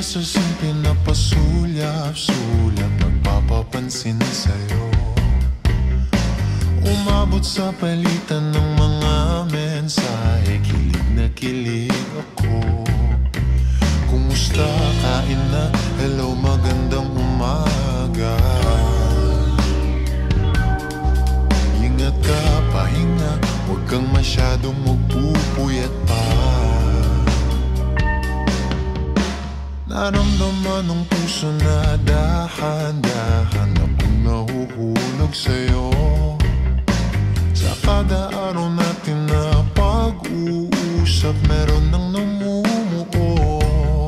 sa simple na pasulyap-sulyap, nagpapapansin sa'yo. Umabot sa palitan ng mga mensahe, kilig na kilig ako. Kumusta, kain na, hello, magandang umaga. Ingat ka, pahinga, huwag kang masyadong magpupuyat pa. Naramdaman ng puso na dahan-dahan akong nahuhulog sa'yo. Sa kada araw natin na pag-uusap, meron nang namumuo.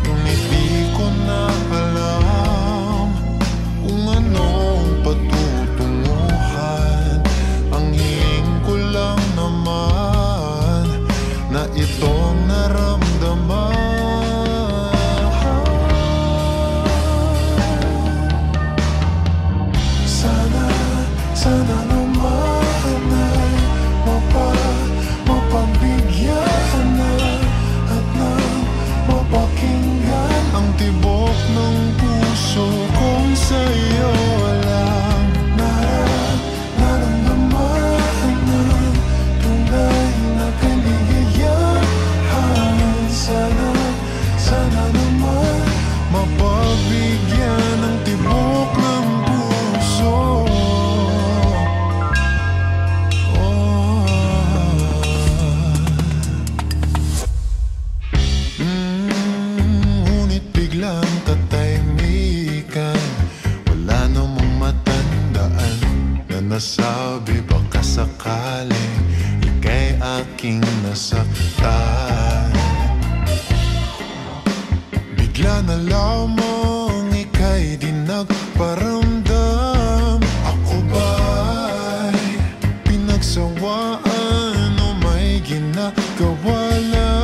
Ngunit di ko na alam kung anong patutunguhan. Ang hiling ko lang naman na itong naramdaman. Sana naman ay mapagbigyan na at nang mapakinggan ang tibok ng puso kong sa'yo lang naramdaman ng tunay na kaligayahan. Sana naman mapagbigyan ng tibok ng puso. Biglang katahimikan, wala namang matandaan na nasabi baka sakaling ika'y aking nasaktan. Bigla na lamang ika'y di nagparamdam. Ako ba'y pinagsawaan o may ginagawa lang?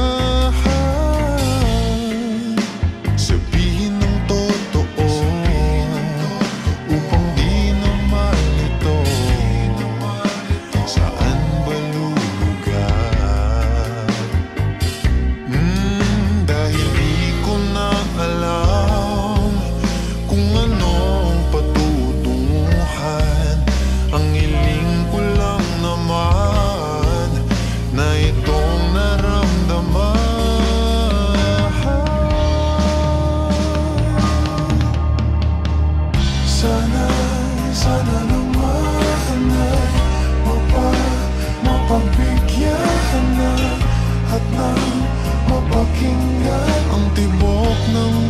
Sana naman ay mapagbigyan na at nang mapakinggan ang tibok ng